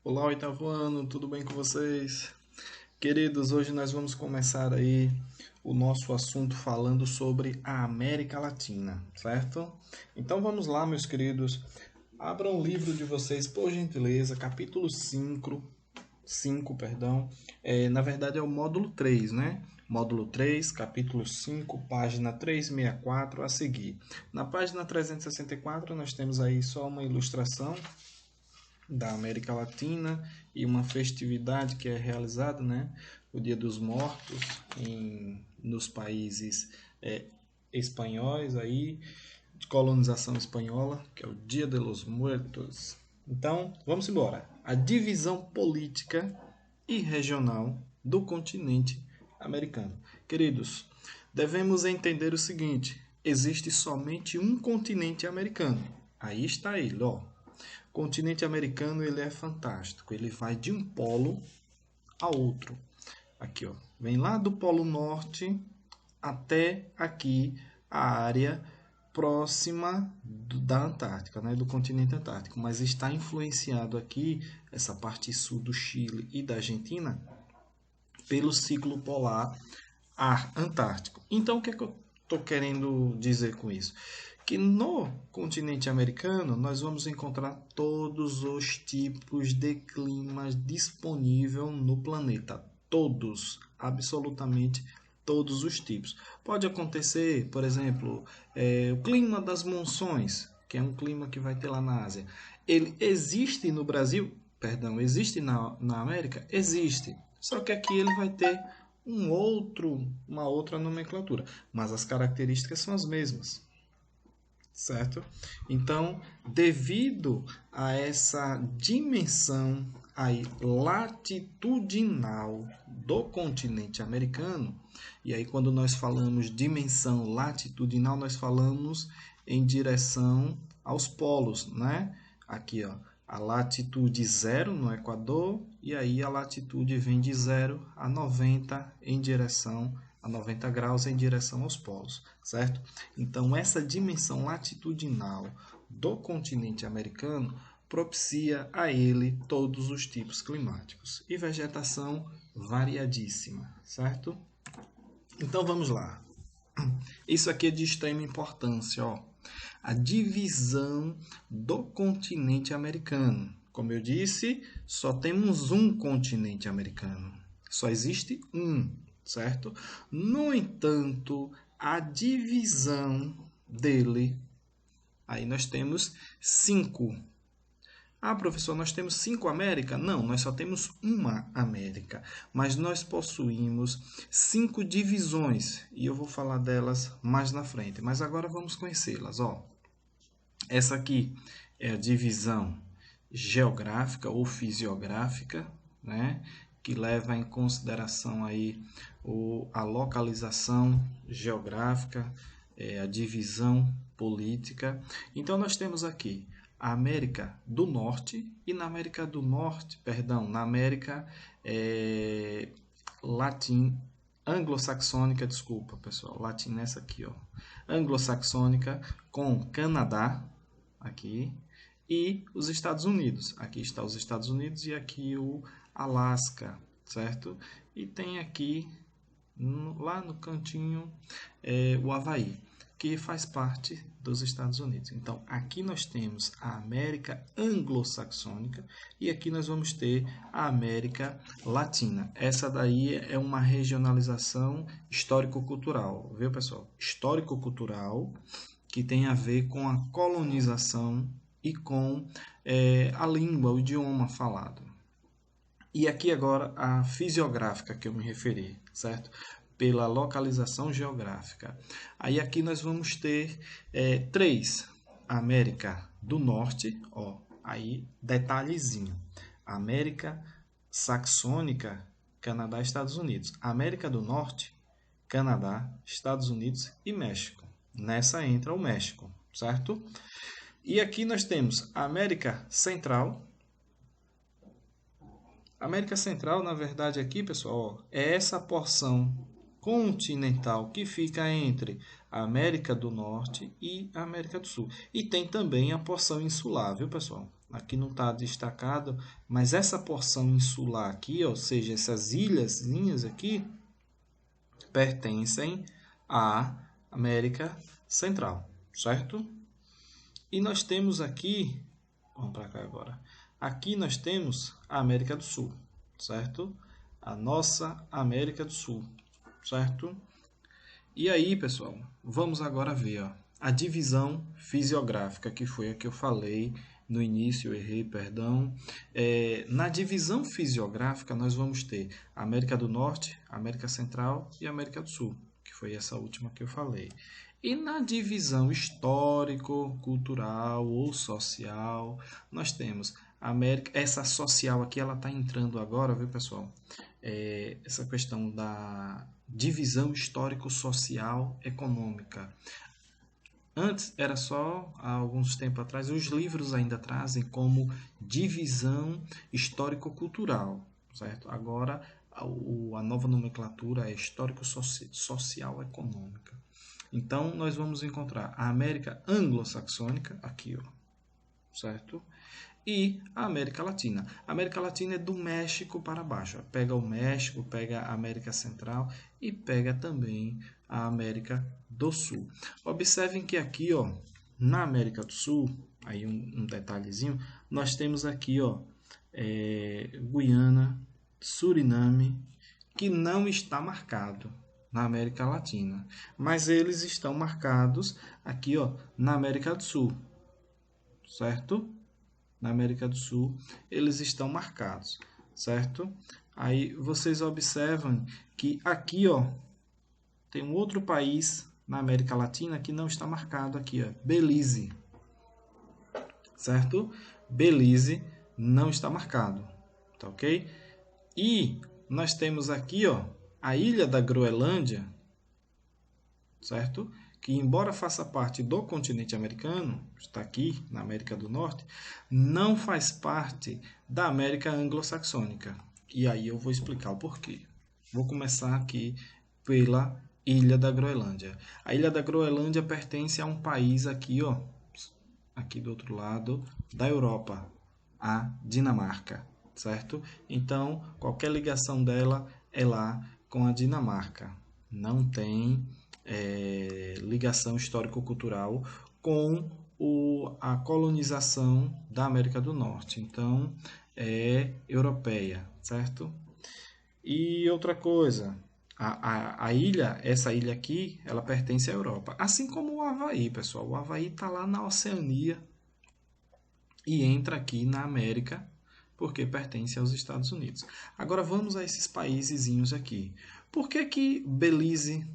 Olá, oitavo ano, tudo bem com vocês? Queridos, hoje nós vamos começar aí o nosso assunto falando sobre a América Latina, certo? Então vamos lá, meus queridos. Abram o livro de vocês, por gentileza, capítulo 5, perdão. Na verdade é o módulo 3, né? Módulo 3, capítulo 5, página 364 a seguir. Na página 364 nós temos aí só uma ilustração da América Latina e uma festividade que é realizada, né, o Dia dos Mortos nos países espanhóis aí, de colonização espanhola, que é o Dia de los Muertos. Então, vamos embora. A divisão política e regional do continente americano. Queridos, devemos entender o seguinte: existe somente um continente americano. Aí está ele, ó. O continente americano ele é fantástico. Ele vai de um polo a outro. Aqui, ó. Vem lá do Polo Norte até aqui a área próxima da Antártica, né, do continente antártico, mas está influenciado aqui essa parte sul do Chile e da Argentina pelo ciclo polar antártico. Então, o que é que eu estou querendo dizer com isso? Que no continente americano nós vamos encontrar todos os tipos de climas disponíveis no planeta. Todos, absolutamente todos os tipos. Pode acontecer, por exemplo, o clima das monções, que é um clima que vai ter lá na Ásia. Ele existe no Brasil? Perdão, existe na América? Existe. Só que aqui ele vai ter uma outra nomenclatura, mas as características são as mesmas, certo? Então, devido a essa dimensão aí latitudinal do continente americano, e aí quando nós falamos dimensão latitudinal, nós falamos em direção aos polos, né? Aqui, ó, a latitude zero no Equador, e aí a latitude vem de 0 a 90 em direção a 90 graus em direção aos polos, certo? Então essa dimensão latitudinal do continente americano propicia a ele todos os tipos climáticos e vegetação variadíssima, certo? Então vamos lá. Isso aqui é de extrema importância, ó. A divisão do continente americano. Como eu disse, só temos um continente americano. Só existe um, certo? No entanto, a divisão dele, aí nós temos cinco. Ah, professor, nós temos cinco Américas? Não, nós só temos uma América, mas nós possuímos cinco divisões e eu vou falar delas mais na frente. Mas agora vamos conhecê-las, ó. Essa aqui é a divisão geográfica ou fisiográfica, né? Que leva em consideração aí a localização geográfica, a divisão política. Então nós temos aqui a América do Norte e na América do Norte, perdão, na América latim, anglo-saxônica, desculpa pessoal, latim nessa aqui, ó, anglo-saxônica com Canadá, aqui, e os Estados Unidos. Aqui está os Estados Unidos e aqui o Alasca, certo? E tem aqui, lá no cantinho, o Havaí, que faz parte dos Estados Unidos. Então, aqui nós temos a América anglo-saxônica e aqui nós vamos ter a América Latina. Essa daí é uma regionalização histórico-cultural, viu, pessoal? Histórico-cultural que tem a ver com a colonização e com a língua, o idioma falado. E aqui agora a fisiográfica que eu me referi, certo? Pela localização geográfica. Aí aqui nós vamos ter três. América do Norte, ó, aí detalhezinho. América saxônica, Canadá, Estados Unidos. América do Norte, Canadá, Estados Unidos e México. Nessa entra o México, certo? E aqui nós temos a América Central. A América Central, na verdade, aqui, pessoal, ó, é essa porção continental que fica entre a América do Norte e a América do Sul. E tem também a porção insular, viu, pessoal? Aqui não está destacado, mas essa porção insular aqui, ou seja, essas ilhazinhas aqui, pertencem à América Central, certo? E nós temos aqui, vamos para cá agora, aqui nós temos a América do Sul, certo? A nossa América do Sul, certo? E aí, pessoal, vamos agora ver ó, a divisão fisiográfica, que foi a que eu falei no início, eu errei, perdão. Na divisão fisiográfica, nós vamos ter a América do Norte, a América Central e a América do Sul, que foi essa última que eu falei. E na divisão histórico, cultural ou social, nós temos a América. Essa social aqui, ela está entrando agora, viu, pessoal? Essa questão da divisão histórico-social econômica. Antes era só, há alguns tempos atrás, os livros ainda trazem como divisão histórico-cultural, certo? Agora a nova nomenclatura é histórico-social-econômica. Então nós vamos encontrar a América anglo-saxônica, aqui, ó, certo? E a América Latina. A América Latina é do México para baixo. Pega o México, pega a América Central e pega também a América do Sul. Observem que aqui, ó, na América do Sul, aí um detalhezinho, nós temos aqui, ó, Guiana, Suriname, que não está marcado na América Latina, mas eles estão marcados aqui, ó, na América do Sul, certo? Na América do Sul, eles estão marcados, certo? Aí vocês observam que aqui, ó, tem um outro país na América Latina que não está marcado aqui, ó, Belize, certo? Belize não está marcado, tá ok? E nós temos aqui, ó, a ilha da Groenlândia, certo? Que embora faça parte do continente americano, está aqui na América do Norte, não faz parte da América anglo-saxônica. E aí eu vou explicar o porquê. Vou começar aqui pela Ilha da Groenlândia. A Ilha da Groenlândia pertence a um país aqui, ó, aqui do outro lado da Europa, a Dinamarca, certo? Então, qualquer ligação dela é lá com a Dinamarca. Não tem ligação histórico-cultural com a colonização da América do Norte. Então, é europeia, certo? E outra coisa, a ilha, essa ilha aqui, ela pertence à Europa. Assim como o Havaí, pessoal. O Havaí está lá na Oceania e entra aqui na América porque pertence aos Estados Unidos. Agora vamos a esses paísezinhos aqui. Por que que Belize,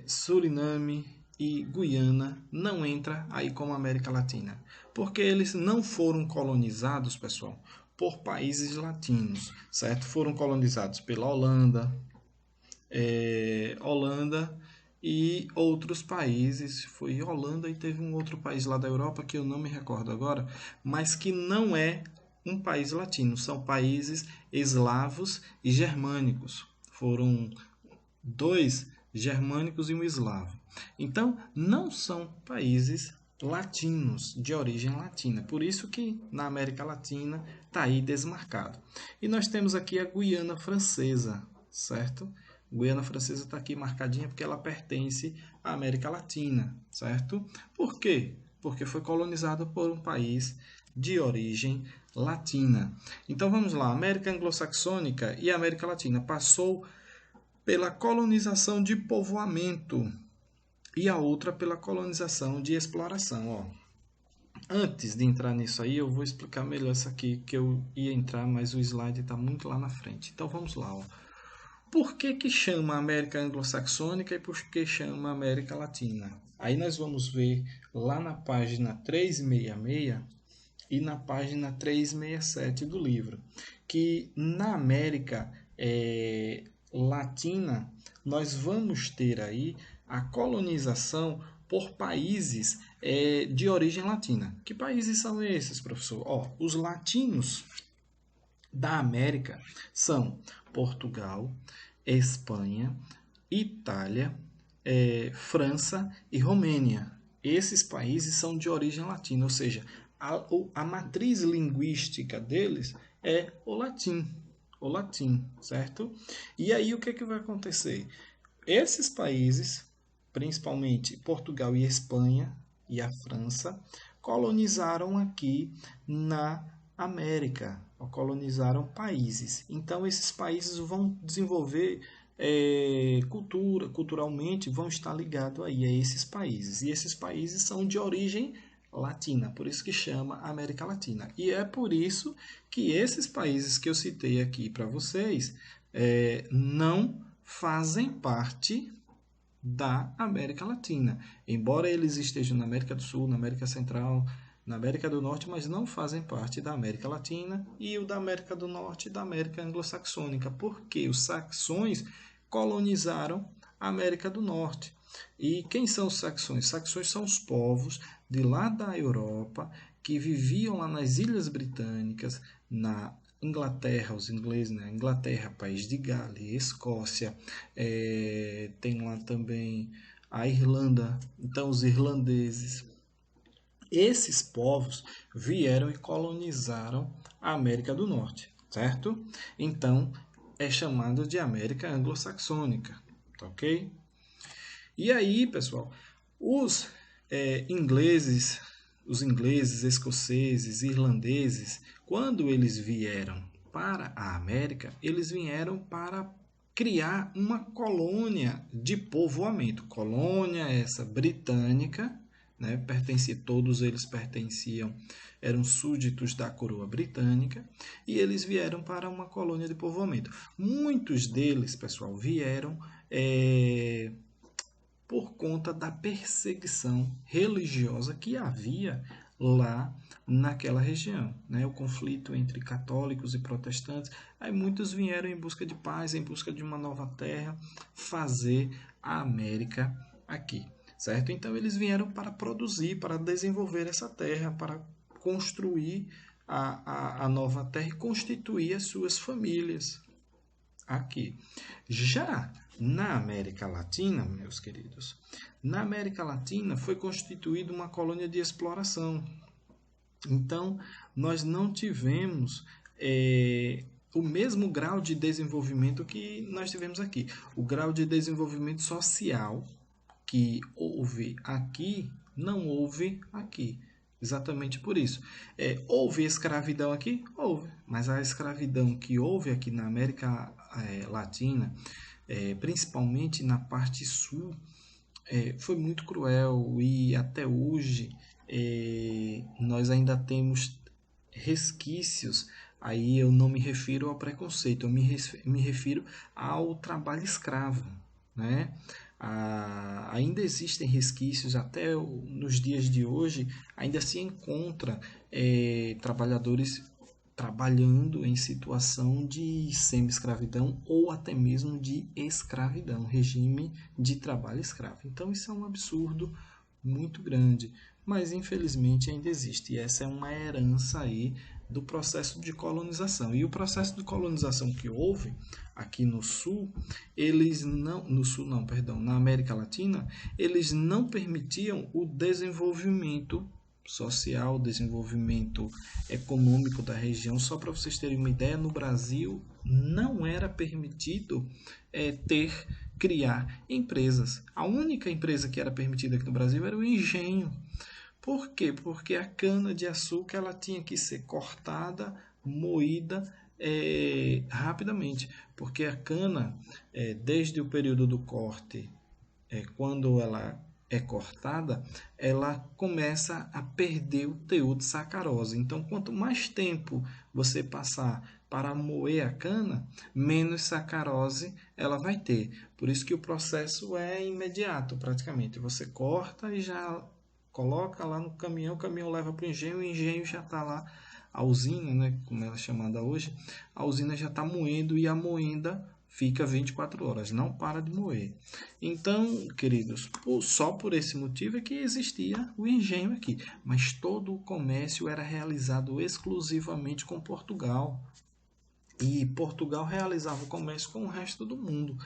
Suriname e Guiana não entra aí como América Latina? Porque eles não foram colonizados, pessoal, por países latinos, certo? Foram colonizados pela Holanda, e outros países. Foi Holanda e teve um outro país lá da Europa que eu não me recordo agora, mas que não é um país latino, são países eslavos e germânicos. Foram dois germânicos e um eslavo. Então, não são países latinos, de origem latina. Por isso que na América Latina está aí desmarcado. E nós temos aqui a Guiana Francesa, certo? Guiana Francesa está aqui marcadinha porque ela pertence à América Latina, certo? Por quê? Porque foi colonizada por um país de origem latina. Então vamos lá, América Anglo-Saxônica e América Latina passou pela colonização de povoamento e a outra pela colonização de exploração. Ó. Antes de entrar nisso aí, eu vou explicar melhor isso aqui, que eu ia entrar, mas o slide está muito lá na frente. Então vamos lá. Ó. Por que que chama América Anglo-Saxônica e por que chama América Latina? Aí nós vamos ver lá na página 366 e na página 367 do livro, que na América Latina nós vamos ter aí a colonização por países de origem latina. Que países são esses, professor? Ó, os latinos da América são Portugal, Espanha, Itália, França e Romênia. Esses países são de origem latina, ou seja, a matriz linguística deles é o latim, certo? E aí o que, que vai acontecer? Esses países, principalmente Portugal e Espanha e a França, colonizaram aqui na América, colonizaram países. Então esses países vão desenvolver culturalmente vão estar ligados aí a esses países. E esses países são de origem latina, por isso que chama América Latina. E é por isso que esses países que eu citei aqui para vocês não fazem parte da América Latina. Embora eles estejam na América do Sul, na América Central, na América do Norte, mas não fazem parte da América Latina e o da América do Norte e da América Anglo-Saxônica, porque os saxões colonizaram a América do Norte. E quem são os saxões? Os saxões são os povos de lá da Europa que viviam lá nas Ilhas Britânicas, na Inglaterra, os ingleses, né? Inglaterra, País de Gales, Escócia, tem lá também a Irlanda, então os irlandeses. Esses povos vieram e colonizaram a América do Norte, certo? Então é chamado de América Anglo-Saxônica, tá ok? E aí, pessoal, ingleses, os ingleses, escoceses, irlandeses, quando eles vieram para a América, eles vieram para criar uma colônia de povoamento. Colônia essa britânica, né? Todos eles pertenciam, eram súditos da coroa britânica, e eles vieram para uma colônia de povoamento. Muitos deles, pessoal, vieram por conta da perseguição religiosa que havia lá naquela região, né? O conflito entre católicos e protestantes. Aí muitos vieram em busca de paz, em busca de uma nova terra, fazer a América aqui, certo? Então eles vieram para produzir, para desenvolver essa terra, para construir a nova terra e constituir as suas famílias aqui. Já na América Latina, meus queridos, na América Latina foi constituída uma colônia de exploração. Então, nós não tivemos o mesmo grau de desenvolvimento que nós tivemos aqui. O grau de desenvolvimento social que houve aqui, não houve aqui. Exatamente por isso. Houve escravidão aqui? Houve. Mas a escravidão que houve aqui na América Latina, principalmente na parte sul, foi muito cruel e até hoje nós ainda temos resquícios. Aí eu não me refiro ao preconceito, eu me refiro ao trabalho escravo, né? Ainda existem resquícios, até nos dias de hoje, ainda se encontra trabalhadores trabalhando em situação de semi-escravidão ou até mesmo de escravidão, regime de trabalho escravo. Então isso é um absurdo muito grande, mas infelizmente ainda existe. E essa é uma herança aí do processo de colonização. E o processo de colonização que houve aqui no sul, na América Latina, eles não permitiam o desenvolvimento social, o desenvolvimento econômico da região. Só para vocês terem uma ideia, no Brasil não era permitido criar empresas. A única empresa que era permitida aqui no Brasil era o engenho. Por quê? Porque a cana-de-açúcar ela tinha que ser cortada, moída rapidamente. Porque a cana, desde o período do corte, quando ela é cortada, ela começa a perder o teor de sacarose. Então, quanto mais tempo você passar para moer a cana, menos sacarose ela vai ter. Por isso que o processo é imediato, praticamente. Você corta e já coloca lá no caminhão, o caminhão leva para o engenho já está lá, a usina, né, como ela é chamada hoje, a usina já está moendo e a moenda fica 24 horas, não para de moer. Então, queridos, só por esse motivo é que existia o engenho aqui, mas todo o comércio era realizado exclusivamente com Portugal. e Portugal realizava o comércio com o resto do mundo.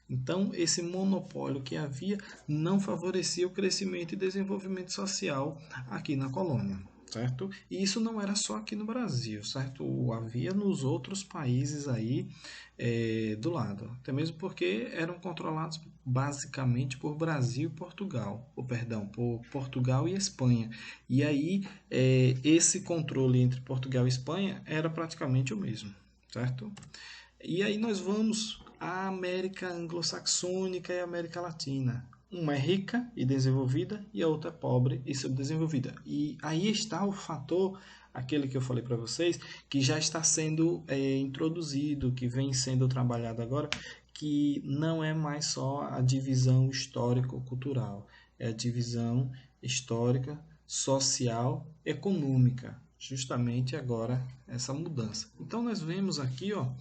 Então, esse monopólio que havia não favorecia o crescimento e desenvolvimento social aqui na colônia, certo? E isso não era só aqui no Brasil, certo? Havia nos outros países aí do lado, até mesmo porque eram controlados basicamente por Brasil e Portugal, ou perdão, por Portugal e Espanha. E aí esse controle entre Portugal e Espanha era praticamente o mesmo, certo? E aí nós vamos à América anglo-saxônica e América Latina. Uma é rica e desenvolvida e a outra é pobre e subdesenvolvida. E aí está o fator, aquele que eu falei para vocês, que já está sendo introduzido, que vem sendo trabalhado agora, que não é mais só a divisão histórico-cultural, é a divisão histórica, social, econômica. Justamente agora essa mudança. Então nós vemos aqui, ó,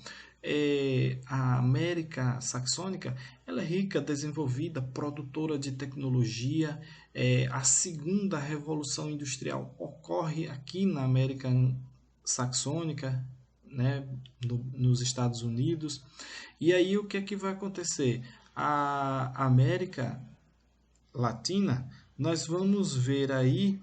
a América Saxônica, ela é rica, desenvolvida, produtora de tecnologia. A segunda revolução industrial ocorre aqui na América Saxônica, né, nos Estados Unidos. E aí o que é que vai acontecer? A América Latina, nós vamos ver aí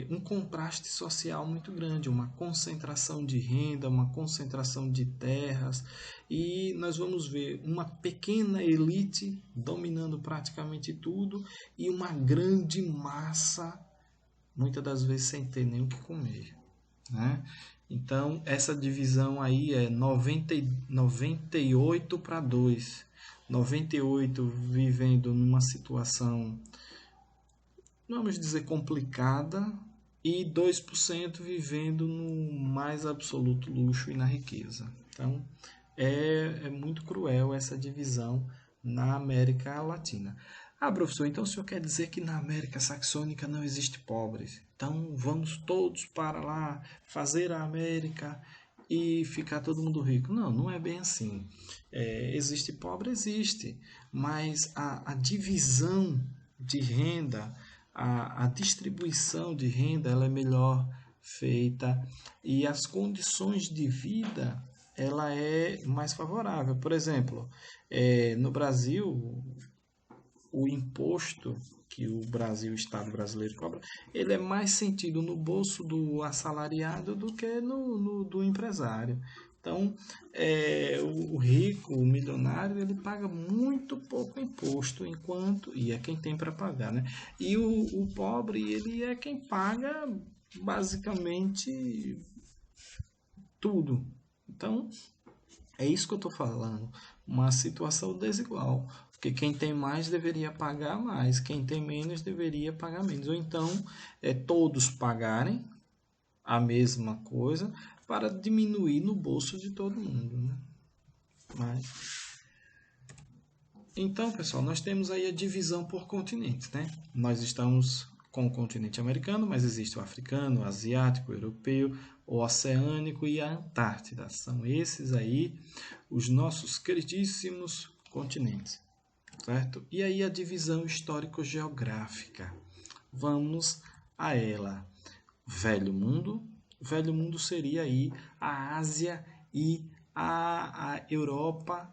um contraste social muito grande, uma concentração de renda, uma concentração de terras, e nós vamos ver uma pequena elite dominando praticamente tudo e uma grande massa, muitas das vezes sem ter nem o que comer, né? Então, essa divisão aí é 98 para 2. 98 vivendo numa situação, vamos dizer, complicada, e 2% vivendo no mais absoluto luxo e na riqueza. Então, é muito cruel essa divisão na América Latina. Ah, professor, então o senhor quer dizer que na América Saxônica não existe pobres? Então vamos todos para lá fazer a América e ficar todo mundo rico? Não, não é bem assim. Existe pobre? Existe, mas a divisão de renda, a distribuição de renda, ela é melhor feita e as condições de vida ela é mais favorável. Por exemplo, no Brasil, o imposto que o Brasil, o Estado brasileiro cobra, ele é mais sentido no bolso do assalariado do que no do empresário. Então, o rico, o milionário, ele paga muito pouco imposto, enquanto, e é quem tem para pagar, né? E o pobre, ele é quem paga basicamente tudo. Então, é isso que eu estou falando, uma situação desigual, porque quem tem mais deveria pagar mais, quem tem menos deveria pagar menos, ou então todos pagarem a mesma coisa para diminuir no bolso de todo mundo, né? Mas, então, pessoal, nós temos aí a divisão por continentes, né? Nós estamos com o continente americano, mas existe o africano, o asiático, o europeu, o oceânico e a Antártida. São esses aí os nossos queridíssimos continentes, certo? E aí a divisão histórico-geográfica. Vamos a ela. Velho Mundo. Velho Mundo seria aí a Ásia e a Europa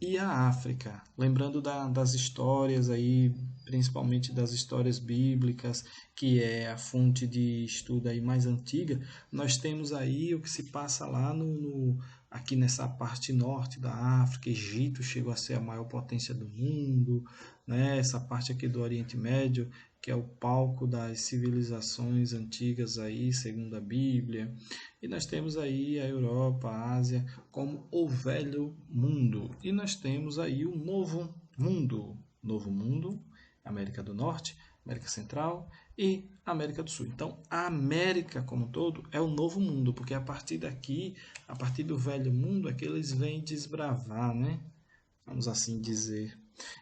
e a África. Lembrando das histórias aí, principalmente das histórias bíblicas, que é a fonte de estudo aí mais antiga, nós temos aí o que se passa lá aqui nessa parte norte da África. Egito chegou a ser a maior potência do mundo, né? Essa parte aqui do Oriente Médio, que é o palco das civilizações antigas aí, segundo a Bíblia. E nós temos aí a Europa, a Ásia, como o velho mundo. E nós temos aí o novo mundo. Novo mundo, América do Norte, América Central e América do Sul. Então, a América como um todo é o novo mundo, porque a partir daqui, a partir do velho mundo, é que eles vêm desbravar, né? Vamos assim dizer.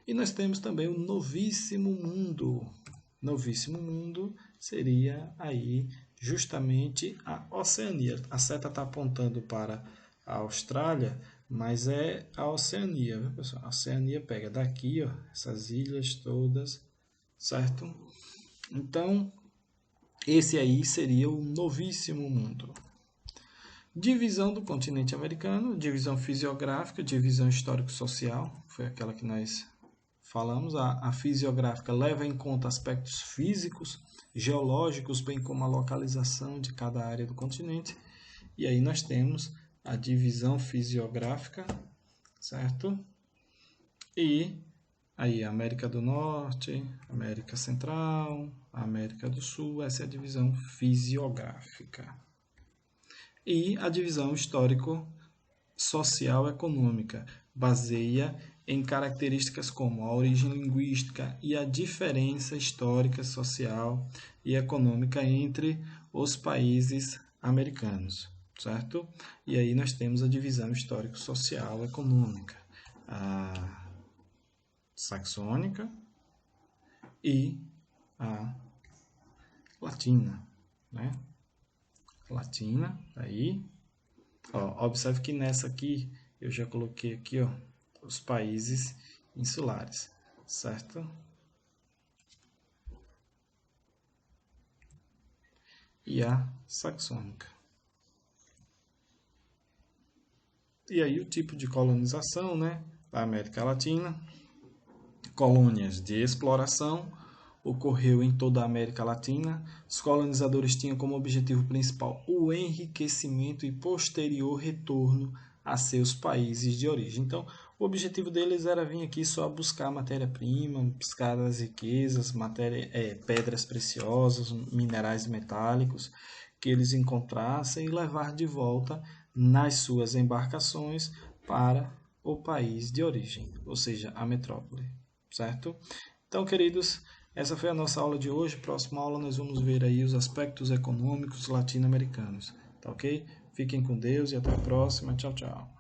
E nós temos também o novíssimo mundo. Novíssimo mundo seria aí justamente a Oceania. A seta está apontando para a Austrália, mas é a Oceania, viu, pessoal? A Oceania pega daqui, ó, essas ilhas todas, certo? Então, Esse aí seria o novíssimo mundo. Divisão do continente americano, divisão fisiográfica, divisão histórico-social, foi aquela que nós falamos. A fisiográfica leva em conta aspectos físicos, geológicos, bem como a localização de cada área do continente. E aí nós temos a divisão fisiográfica, certo? E aí América do Norte, América Central, América do Sul, essa é a divisão fisiográfica. E a divisão histórico-social-econômica baseia em características como a origem linguística e a diferença histórica, social e econômica entre os países americanos, certo? E aí nós temos a divisão histórico-social-econômica, a saxônica e a latina, né? Latina, aí, ó, observe que nessa aqui eu já coloquei aqui, ó, os países insulares, certo? E a saxônica. E aí o tipo de colonização, né, da América Latina, colônias de exploração, ocorreu em toda a América Latina. Os colonizadores tinham como objetivo principal o enriquecimento e posterior retorno a seus países de origem. Então, o objetivo deles era vir aqui só buscar matéria-prima, buscar as riquezas, pedras preciosas, minerais metálicos que eles encontrassem e levar de volta nas suas embarcações para o país de origem, ou seja, a metrópole, certo? Então, queridos, essa foi a nossa aula de hoje. Próxima aula nós vamos ver aí os aspectos econômicos latino-americanos, tá ok? Fiquem com Deus e até a próxima. Tchau, tchau.